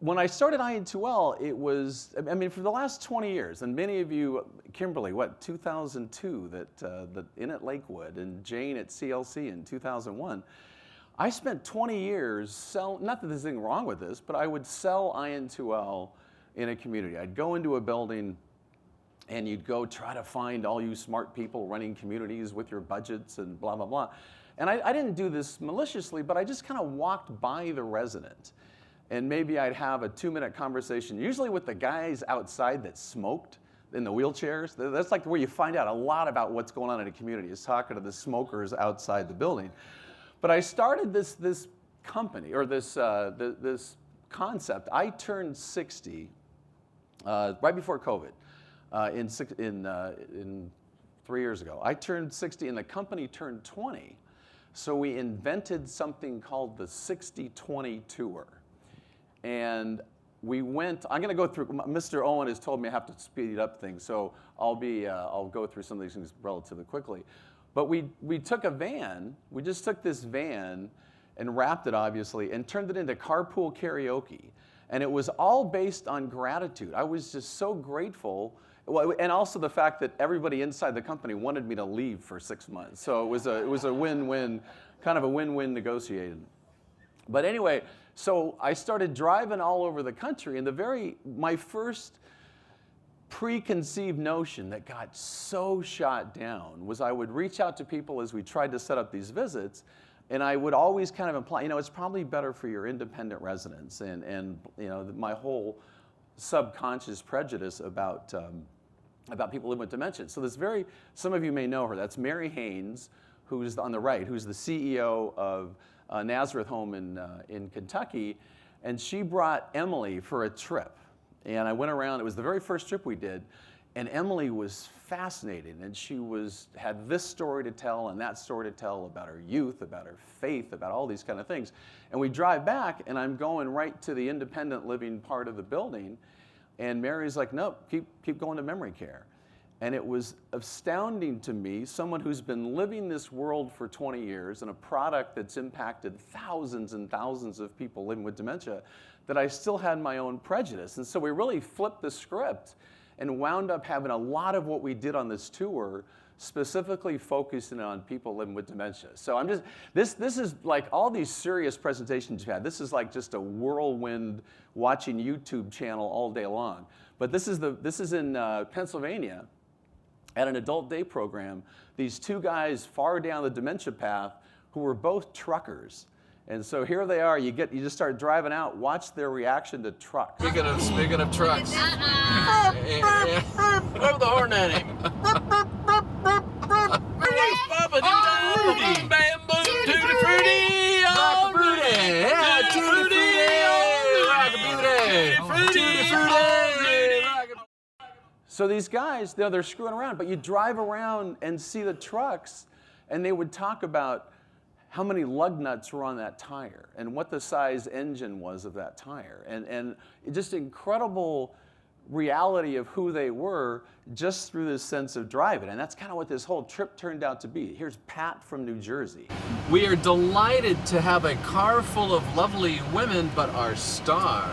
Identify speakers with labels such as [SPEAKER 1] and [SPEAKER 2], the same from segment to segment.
[SPEAKER 1] when I started iN2L, it was, I mean, for the last 20 years, and many of you, Kimberly, 2002, in at Lakewood, and Jane at CLC in 2001, I spent 20 years not that there's anything wrong with this, but I would sell iN2L in a community. I'd go into a building, and you'd go try to find all you smart people running communities with your budgets and blah, blah, blah. And I didn't do this maliciously, but I just kind of walked by the resident. And maybe I'd have a 2-minute conversation, usually with the guys outside that smoked in the wheelchairs. That's like where you find out a lot about what's going on in a community, is talking to the smokers outside the building. But I started this company, or this concept. I turned 60 right before COVID, in 3 years ago. I turned 60 and the company turned 20. So we invented something called the 60-20 tour. And we went, I'm going to go through, Mr. Owen has told me I have to speed up things, so I'll go through some of these things relatively quickly. But we took a van, we just took this van and wrapped it, obviously, and turned it into carpool karaoke. And it was all based on gratitude. I was just so grateful, and also the fact that everybody inside the company wanted me to leave for 6 months. So it was a win-win, kind of a win-win negotiated. But anyway, so I started driving all over the country, and my first preconceived notion that got so shot down was I would reach out to people as we tried to set up these visits, and I would always kind of imply, it's probably better for your independent residents, and my whole subconscious prejudice about people living with dementia. So some of you may know her. That's Mary Haynes, who's on the right, who's the CEO of Nazareth Home in Kentucky, and she brought Emily for a trip. And I went around, it was the very first trip we did, and Emily was fascinating, and she had this story to tell and that story to tell about her youth, about her faith, about all these kind of things. And we drive back, and I'm going right to the independent living part of the building, and Mary's like, nope, keep going to memory care. And it was astounding to me, someone who's been living this world for 20 years and a product that's impacted thousands and thousands of people living with dementia, that I still had my own prejudice. And so we really flipped the script and wound up having a lot of what we did on this tour specifically focusing on people living with dementia. So this is like all these serious presentations you've had. This is like just a whirlwind watching YouTube channel all day long. But this is in Pennsylvania at an adult day program. These two guys far down the dementia path who were both truckers. And so here they are, you just start driving out, watch their reaction to trucks.
[SPEAKER 2] Speaking of trucks. Throw the horn at him.
[SPEAKER 1] So these guys, they're screwing around, but you drive around and see the trucks, and they would talk about how many lug nuts were on that tire and what the size engine was of that tire, and just incredible reality of who they were just through this sense of driving. And that's kind of what this whole trip turned out to be. Here's Pat from New Jersey.
[SPEAKER 2] We are delighted to have a car full of lovely women, but our star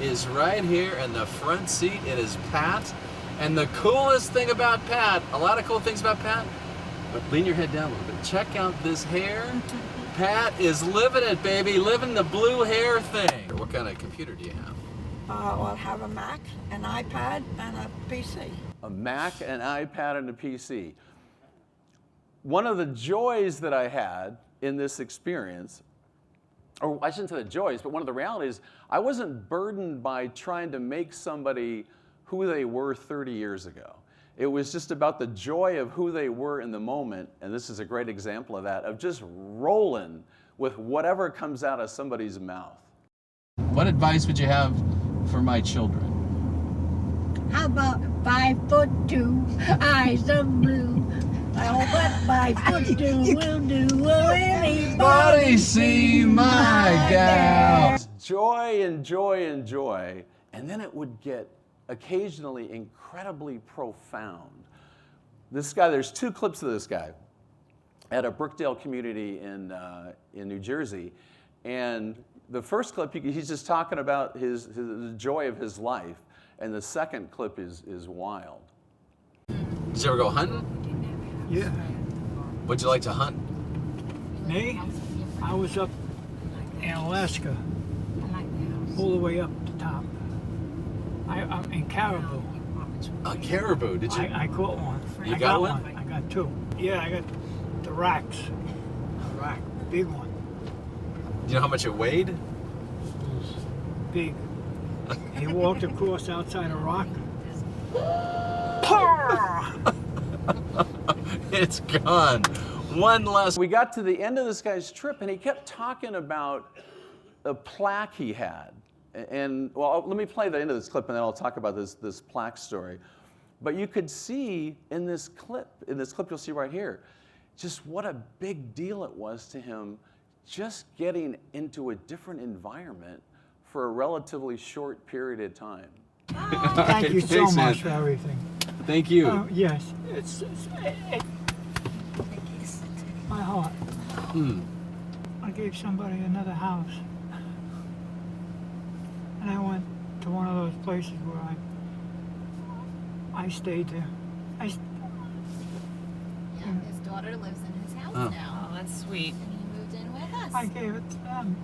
[SPEAKER 2] is right here in the front seat. It is Pat. And the coolest thing about Pat, a lot of cool things about Pat, but lean your head down a little bit. Check out this hair. Pat is living it, baby, living the blue hair thing. What kind of computer do you have?
[SPEAKER 3] Well, I have a Mac, an iPad, and a PC.
[SPEAKER 1] A Mac, an iPad, and a PC. One of the joys that I had in this experience, or I shouldn't say the joys, but one of the realities, I wasn't burdened by trying to make somebody who they were 30 years ago. It was just about the joy of who they were in the moment, and this is a great example of that, of just rolling with whatever comes out of somebody's mouth.
[SPEAKER 2] What advice would you have for my children?
[SPEAKER 3] How about 5'2", eyes of blue? Oh, what 5'2" will do, will anybody see my gal?
[SPEAKER 1] Joy and joy and joy, and then it would get occasionally incredibly profound. This guy, there's two clips of this guy at a Brookdale community in New Jersey, and the first clip, he's just talking about the joy of his life, and the second clip is wild.
[SPEAKER 2] Did you ever go hunting?
[SPEAKER 4] Yeah.
[SPEAKER 2] What'd you like to hunt?
[SPEAKER 4] Me? I was up in Alaska, all the way up the top. I'm in caribou.
[SPEAKER 2] A caribou, did you?
[SPEAKER 4] I caught one.
[SPEAKER 2] You
[SPEAKER 4] I
[SPEAKER 2] got one?
[SPEAKER 4] I got two. Yeah, I got the racks. A rack, big one.
[SPEAKER 2] Do you know how much it weighed?
[SPEAKER 4] It was big. He walked across outside a rock.
[SPEAKER 2] It's gone. One last.
[SPEAKER 1] We got to the end of this guy's trip, and he kept talking about a plaque he had. And well, let me play the end of this clip, and then I'll talk about this plaque story. But you could see in this clip you'll see right here, just what a big deal it was to him, just getting into a different environment for a relatively short period of time.
[SPEAKER 4] Thank you so
[SPEAKER 2] Thanks, man.
[SPEAKER 4] much for everything.
[SPEAKER 2] Thank you.
[SPEAKER 4] Yes, my heart. I gave somebody another house, and I went to one of those places where I stayed there.
[SPEAKER 5] Yeah, his daughter lives in his house now.
[SPEAKER 6] Oh, that's sweet.
[SPEAKER 5] And he moved in with us.
[SPEAKER 4] I gave it to them.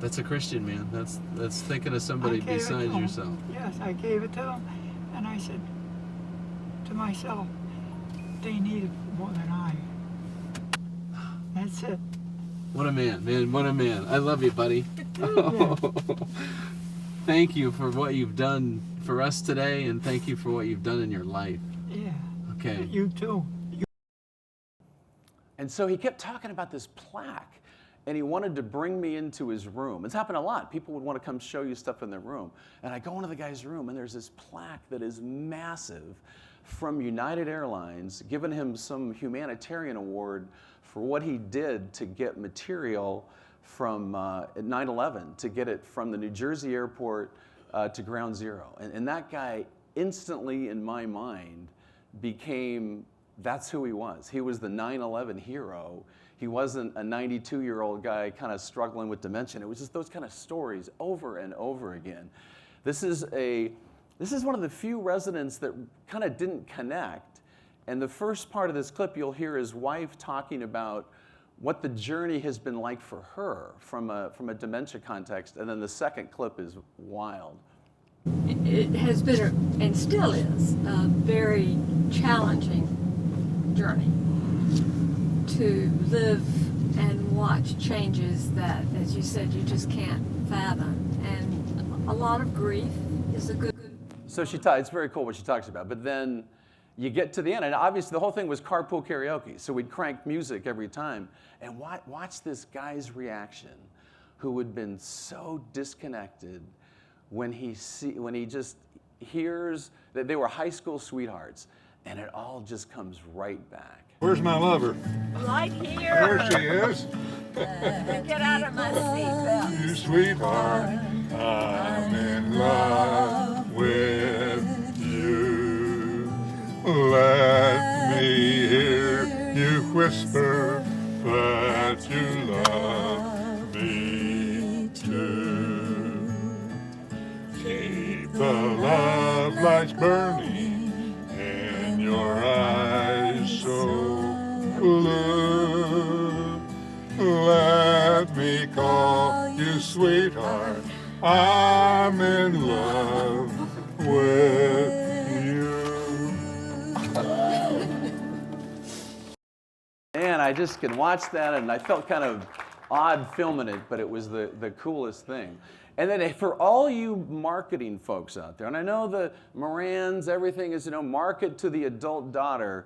[SPEAKER 2] That's a Christian, man. That's thinking of somebody
[SPEAKER 4] I gave it to
[SPEAKER 2] besides
[SPEAKER 4] them.
[SPEAKER 2] yourself.
[SPEAKER 4] Yes, I gave it to them, and I said to myself, they need it more than I. That's it.
[SPEAKER 2] What a man, man. What a man. I love you, buddy.
[SPEAKER 4] Yeah.
[SPEAKER 2] Thank you for what you've done for us today, and thank you for what you've done in your life.
[SPEAKER 4] Yeah.
[SPEAKER 2] Okay.
[SPEAKER 4] You too.
[SPEAKER 1] And so he kept talking about this plaque, and he wanted to bring me into his room. It's happened a lot. People would want to come show you stuff in their room. And I go into the guy's room, and there's this plaque that is massive from United Airlines, giving him some humanitarian award for what he did to get material from 9/11, to get it from the New Jersey airport to Ground Zero. And that guy instantly, in my mind, became, that's who he was. He was the 9/11 hero. He wasn't a 92-year-old guy kind of struggling with dementia. It was just those kind of stories over and over again. This is one of the few residents that kind of didn't connect. And the first part of this clip, you'll hear his wife talking about what the journey has been like for her from a dementia context. And then the second clip is wild.
[SPEAKER 7] It has been, and still is, a very challenging journey to live and watch changes that, as you said, you just can't fathom. And a lot of grief is a good.
[SPEAKER 1] So it's very cool what she talks about. But then you get to the end, and obviously the whole thing was carpool karaoke. So we'd crank music every time. And watch this guy's reaction, who had been so disconnected when he just hears that they were high school sweethearts, and it all just comes right back.
[SPEAKER 8] Where's my lover?
[SPEAKER 6] Right here.
[SPEAKER 8] There she is.
[SPEAKER 6] Get out of my seat,
[SPEAKER 8] You sweetheart, I'm in love with you. Let me hear you whisper that you love me too. Keep the love lights burning in your eyes so blue. Let me call you sweetheart. I'm in love with you.
[SPEAKER 1] And I just could watch that, and I felt kind of odd filming it, but it was the coolest thing. And then for all you marketing folks out there, and I know the Morans, everything is, market to the adult daughter,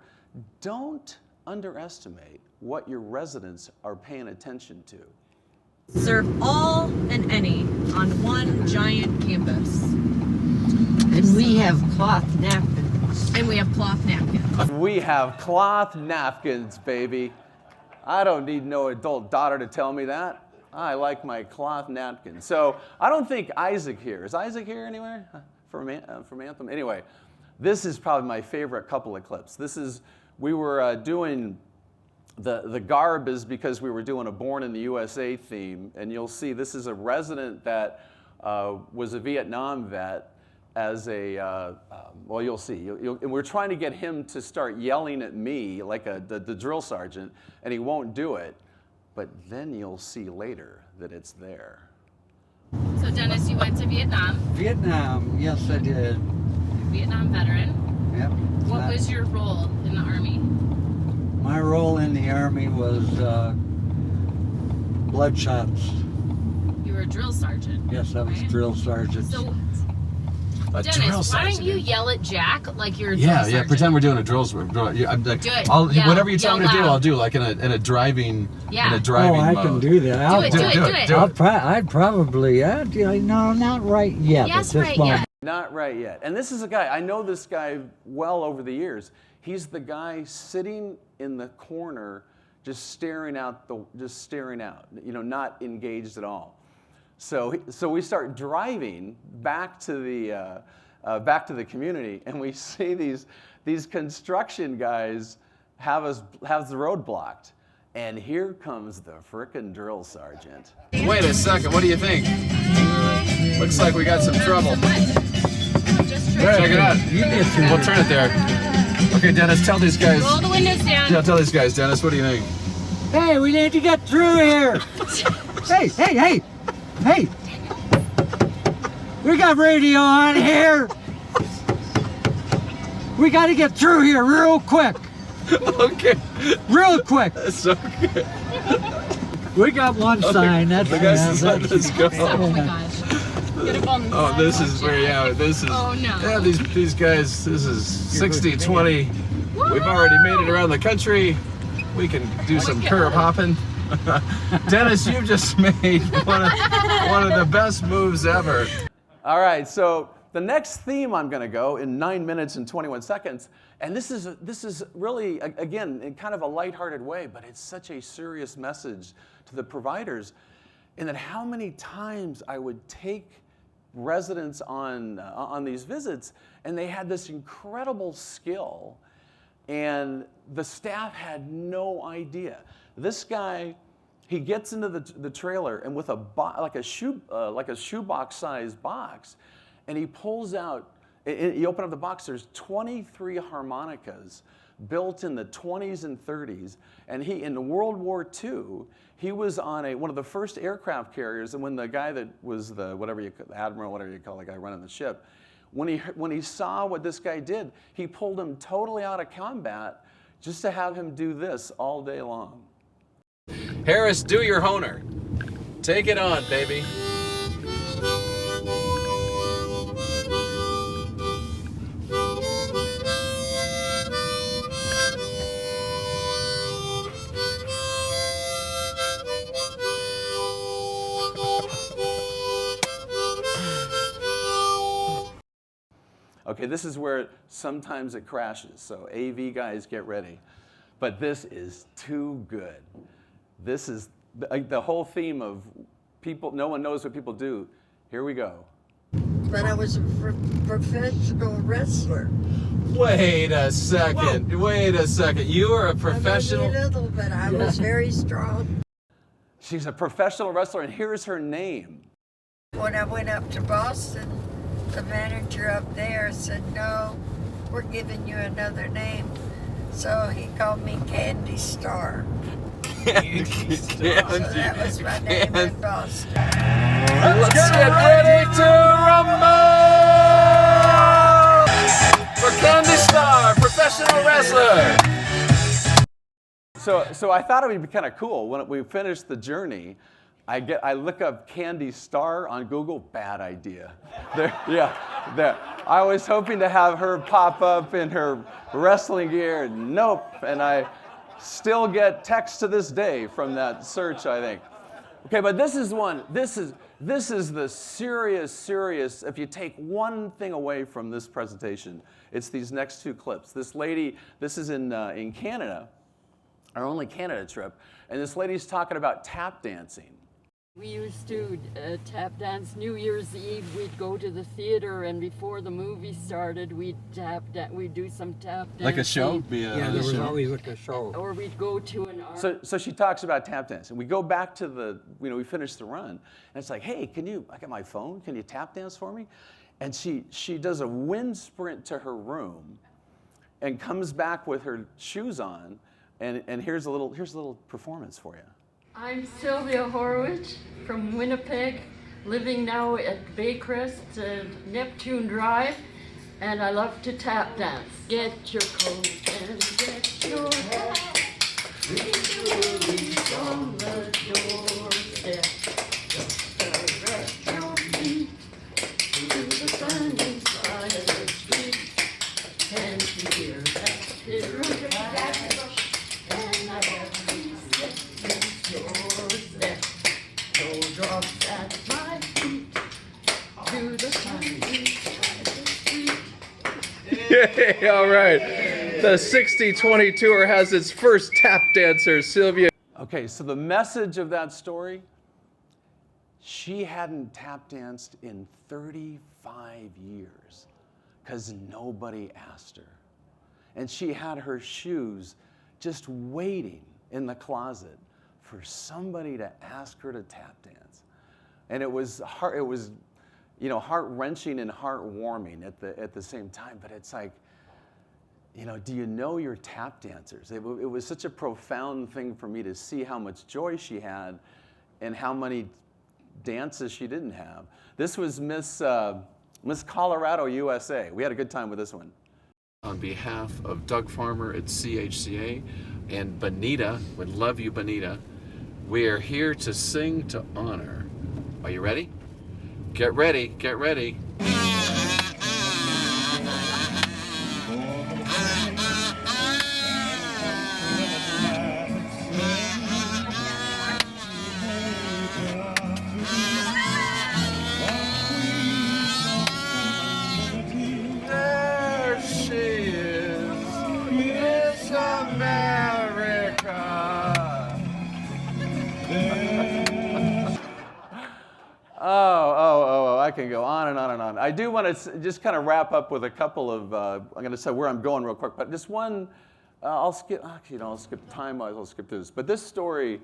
[SPEAKER 1] don't underestimate what your residents are paying attention to.
[SPEAKER 6] Serve all and any on one giant campus.
[SPEAKER 7] And we have cloth napkins.
[SPEAKER 6] And we have cloth napkins.
[SPEAKER 1] We have cloth napkins, baby. I don't need no adult daughter to tell me that. I like my cloth napkins. So I don't think Isaac here. Is Isaac here anywhere from Anthem? Anyway, this is probably my favorite couple of clips. We were doing the garb is because we were doing a Born in the USA theme, and you'll see this is a resident that was a Vietnam vet as a, well, you'll see. And we're trying to get him to start yelling at me like the drill sergeant, and he won't do it. But then you'll see later that it's there.
[SPEAKER 5] So Dennis, you went to Vietnam,
[SPEAKER 9] Vietnam, yes, I did.
[SPEAKER 5] Vietnam veteran.
[SPEAKER 9] Yep.
[SPEAKER 5] What was your role in the Army?
[SPEAKER 9] My role in the Army was bloodshots.
[SPEAKER 5] You were a drill sergeant.
[SPEAKER 9] Yes, I was
[SPEAKER 5] right?
[SPEAKER 9] drill sergeant.
[SPEAKER 5] So,
[SPEAKER 2] A drill
[SPEAKER 5] Dennis, why don't
[SPEAKER 2] sergeant.
[SPEAKER 5] you yell at Jack like you're a drill
[SPEAKER 2] Yeah,
[SPEAKER 5] sergeant?
[SPEAKER 2] pretend we're doing a drill. I'm like,
[SPEAKER 5] Do it.
[SPEAKER 2] I'll,
[SPEAKER 5] Yell.
[SPEAKER 2] whatever you tell me to do,
[SPEAKER 5] Yell loud.
[SPEAKER 2] I'll do. Like in a driving,
[SPEAKER 5] Yeah.
[SPEAKER 2] in a driving
[SPEAKER 9] Oh, I
[SPEAKER 2] mode.
[SPEAKER 9] can do that. I'll,
[SPEAKER 5] Do it.
[SPEAKER 2] do it.
[SPEAKER 9] I'd probably, no, not right yet.
[SPEAKER 5] Yes,
[SPEAKER 9] at this
[SPEAKER 5] right
[SPEAKER 9] moment.
[SPEAKER 5] yet.
[SPEAKER 1] Not right yet. And this is a guy, I know this guy well over the years. He's the guy sitting in the corner just staring out, not engaged at all. So we start driving back to the community, and we see these construction guys have the road blocked. And here comes the frickin' drill sergeant.
[SPEAKER 2] Wait a second. What do you think? Looks like we got some trouble. Check it out. We'll turn it there. Okay, Dennis, tell these guys.
[SPEAKER 5] Roll the windows down.
[SPEAKER 2] Yeah, tell these guys, Dennis. What do you think?
[SPEAKER 9] Hey, we need to get through here. Hey. We got radio on here. We got to get through here real quick.
[SPEAKER 2] Okay.
[SPEAKER 9] Real quick.
[SPEAKER 2] That's okay.
[SPEAKER 9] We got one sign. That's
[SPEAKER 2] The guys
[SPEAKER 9] enough.
[SPEAKER 2] let's go.
[SPEAKER 5] Oh my gosh. Get up on the
[SPEAKER 2] Oh, this is where, this is.
[SPEAKER 5] Oh, no.
[SPEAKER 2] Yeah, these guys, this is 60-20. We've already made it around the country. We can do some curb hopping. Dennis, you've just made one of the best moves ever.
[SPEAKER 1] All right, so the next theme I'm going to go in 9 minutes and 21 seconds, and this is really, again, in kind of a lighthearted way, but it's such a serious message to the providers, in that how many times I would take residents on these visits, and they had this incredible skill, and the staff had no idea. This guy, he gets into the trailer, and with like a shoebox sized box, and he pulls out. You open up the box. There's 23 harmonicas built in the 20s and 30s, and in World War II, he was on one of the first aircraft carriers. And when the guy that was the admiral, whatever you call the guy running the ship, when he saw what this guy did, he pulled him totally out of combat just to have him do this all day long.
[SPEAKER 2] Harris, do your honer. Take it on, baby.
[SPEAKER 1] Okay, this is where sometimes it crashes, so AV guys, get ready. But this is too good. This is the whole theme of people, no one knows what people do. Here we go.
[SPEAKER 3] But I was a professional wrestler.
[SPEAKER 2] Wait a second.
[SPEAKER 3] Whoa.
[SPEAKER 2] Wait a second. You are a professional.
[SPEAKER 3] I was little, but I was very strong.
[SPEAKER 1] She's a professional wrestler, and here's her name.
[SPEAKER 3] When I went up to Boston, the manager up there said, "No, we're giving you another name." So he called me Candy Star. So that was my name in Boston.
[SPEAKER 2] Let's get ready to rumble! For Candy Star, professional wrestler.
[SPEAKER 1] So I thought it would be kind of cool when we finished the journey. I look up Candy Star on Google. Bad idea. I was hoping to have her pop up in her wrestling gear. Nope. And I still get texts to this day from that search, I think. Okay, but this is one. This is the serious. If you take one thing away from this presentation, it's these next two clips. This lady. This is in Canada, our only Canada trip, and this lady's talking about tap dancing.
[SPEAKER 7] We used to tap dance New Year's Eve. We'd go to the theater, and before the movie started, we'd do some tap dance.
[SPEAKER 2] Like a show?
[SPEAKER 4] Yeah, there was always like a show.
[SPEAKER 7] Or we'd go to an art.
[SPEAKER 1] So she talks about tap dance, and we go back to we finish the run, and it's like, hey, I got my phone, can you tap dance for me? And she does a wind sprint to her room, and comes back with her shoes on, and here's a little performance for you.
[SPEAKER 7] I'm Sylvia Horwich from Winnipeg, living now at Baycrest, Neptune Drive, and I love to tap dance. Get your coat and get your hat. Leave your worries on the doorstep. Just direct your feet to the sunny side of the street. And hear that pirouette and I doorstep. No drops at my feet to the sunny side of the street.
[SPEAKER 2] Yay, all right. The 60-20 tour has its first tap dancer, Sylvia.
[SPEAKER 1] Okay, so the message of that story, she hadn't tap danced in 35 years because nobody asked her. And she had her shoes just waiting in the closet for somebody to ask her to tap dance. And it was heart-wrenching and heartwarming at the same time, but it's like, do you know your tap dancers? It was such a profound thing for me to see how much joy she had and how many dances she didn't have. This was Miss Colorado, USA. We had a good time with this one.
[SPEAKER 2] On behalf of Doug Farmer at CHCA and Bonita, we love you, Bonita, we are here to sing to honor. Are you ready? Get ready, get ready. There she is, Miss America.
[SPEAKER 1] Oh, I can go on and on and on. I do want to just kind of wrap up with a couple of, I'm going to say where I'm going real quick, but just one, I'll skip time, I'll skip through this. But this story,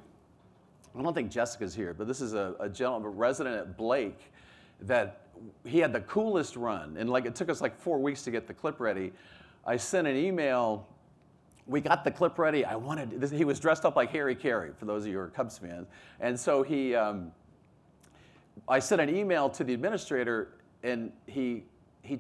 [SPEAKER 1] I don't think Jessica's here, but this is a gentleman, a resident at Blake, that he had the coolest run. And it took us 4 weeks to get the clip ready. I sent an email. We got the clip ready. He was dressed up like Harry Carey, for those of you who are Cubs fans. And so I sent an email to the administrator, and he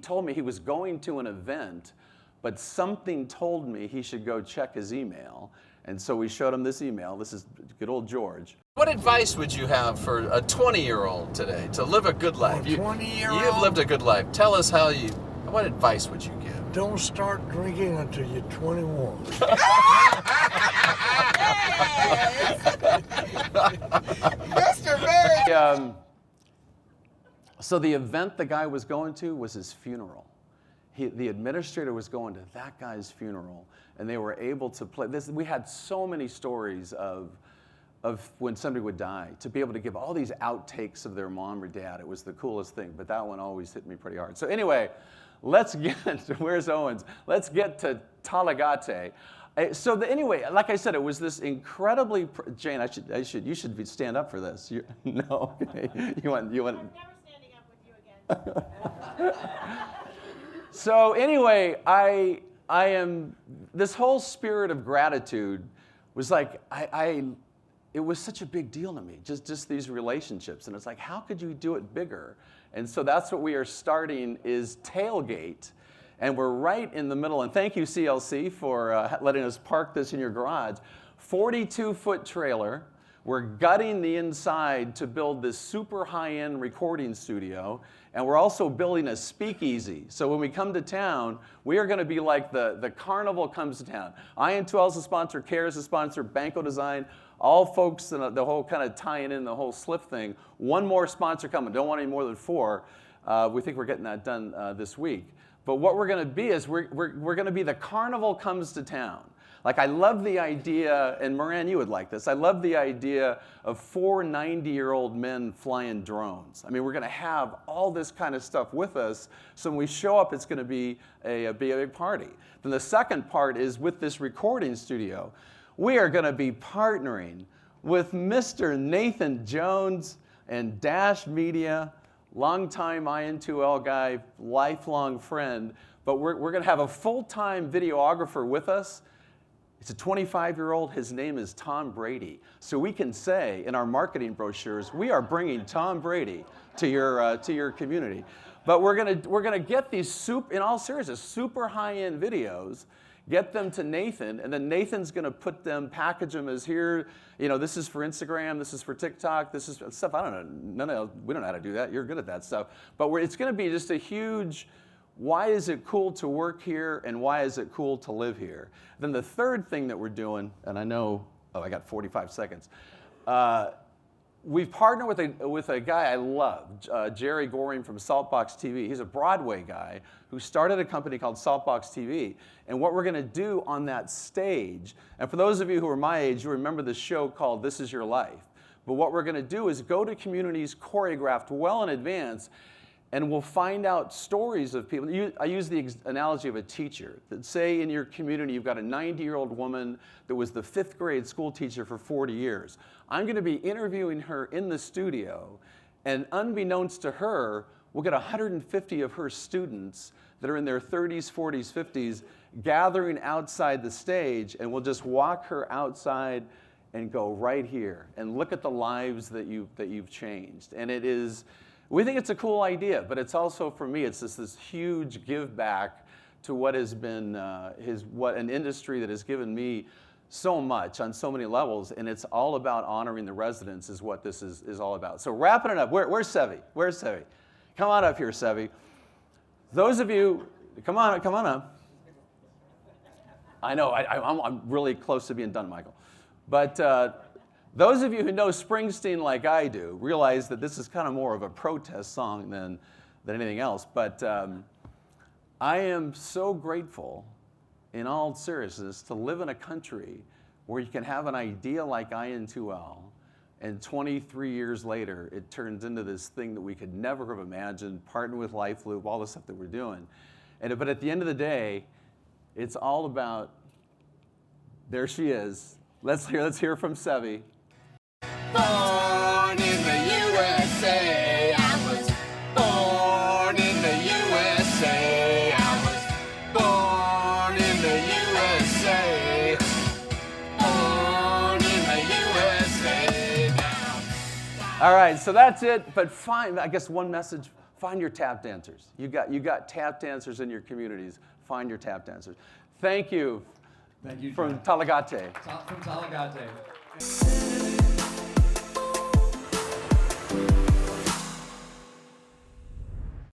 [SPEAKER 1] told me he was going to an event, but something told me he should go check his email. And so we showed him this email. This is good old George.
[SPEAKER 2] What advice would you have for a 20-year-old today to live a good life?
[SPEAKER 10] A 20-year-old?
[SPEAKER 2] You've lived a good life. Tell us what advice would you give?
[SPEAKER 10] Don't start drinking until you're 21.
[SPEAKER 3] Mr. Barry.
[SPEAKER 1] So the event the guy was going to was his funeral. The administrator was going to that guy's funeral, and they were able to play this. We had so many stories of when somebody would die, to be able to give all these outtakes of their mom or dad. It was the coolest thing, but that one always hit me pretty hard. So anyway, let's get to, where's Owens? Let's get to Talagate. Anyway, like I said, it was this incredibly, Jane, you should stand up for this. No, okay. You want.
[SPEAKER 5] I'm never standing up with you again.
[SPEAKER 1] So anyway, I am, this whole spirit of gratitude was it was such a big deal to me, just these relationships. And it's like, how could you do it bigger? And so that's what we are starting is Tailgate. And we're right in the middle. And thank you, CLC, for letting us park this in your garage. 42-foot trailer. We're gutting the inside to build this super high-end recording studio. And we're also building a speakeasy. So when we come to town, we are going to be like the carnival comes to town. iN2L is a sponsor, CARE is a sponsor, Banco Design, all folks, the whole kind of tying in the whole SLIF thing. One more sponsor coming. Don't want any more than 4. We think we're getting that done this week. But what we're going to be is we're going to be the carnival comes to town. Like, I love the idea, and Moran, you would like this, I love the idea of 4 90-year-old men flying drones. I mean, we're going to have all this kind of stuff with us, so when we show up, it's going to be a big party. Then the second part is with this recording studio, we are going to be partnering with Mr. Nathan Jones and Dash Media, longtime iN2L guy, lifelong friend, but we're going to have a full-time videographer with us. It's a 25-year-old. His name is Tom Brady. So we can say in our marketing brochures, we are bringing Tom Brady to your community. But we're gonna get these in all seriousness, super high-end videos, get them to Nathan, and then Nathan's gonna put them, package them as here. You know, this is for Instagram, this is for TikTok, this is stuff I don't know. We don't know how to do that. You're good at that stuff. But it's gonna be just a huge. Why is it cool to work here, and why is it cool to live here? Then the third thing that we're doing, and I know, I got 45 seconds. We've partnered with a guy I love, Jerry Goring from Saltbox TV. He's a Broadway guy who started a company called Saltbox TV. And what we're going to do on that stage, and for those of you who are my age, you remember the show called This Is Your Life. But what we're going to do is go to communities choreographed well in advance, and we'll find out stories of people. I use the analogy of a teacher. That say in your community you've got a 90-year-old woman that was the 5th grade school teacher for 40 years. I'm going to be interviewing her in the studio, and unbeknownst to her, we'll get 150 of her students that are in their 30s, 40s, 50s gathering outside the stage, and we'll just walk her outside and go right here and look at the lives that you've changed. And it is. We think it's a cool idea, but it's also, for me, it's just this huge give back to what has been an industry that has given me so much on so many levels, and it's all about honoring the residents is what this is all about. So wrapping it up, where's Sevi? Where's Sevi? Come on up here, Sevi. Those of you, come on up. I know, I'm really close to being done, Michael. But those of you who know Springsteen like I do realize that this is kind of more of a protest song than anything else. But I am so grateful, in all seriousness, to live in a country where you can have an idea like iN2L, and 23 years later, it turns into this thing that we could never have imagined, partner with LifeLoop, all the stuff that we're doing. But at the end of the day, it's all about, there she is. Let's hear from Sevi.
[SPEAKER 11] Born in the USA, I was born in the USA, I was born in the USA, born in the USA now.
[SPEAKER 1] All right, so that's it, but I guess one message, find your tap dancers. You got tap dancers in your communities, find your tap dancers. Thank you.
[SPEAKER 12] Thank you,
[SPEAKER 1] from Talagate.
[SPEAKER 12] From Talagate.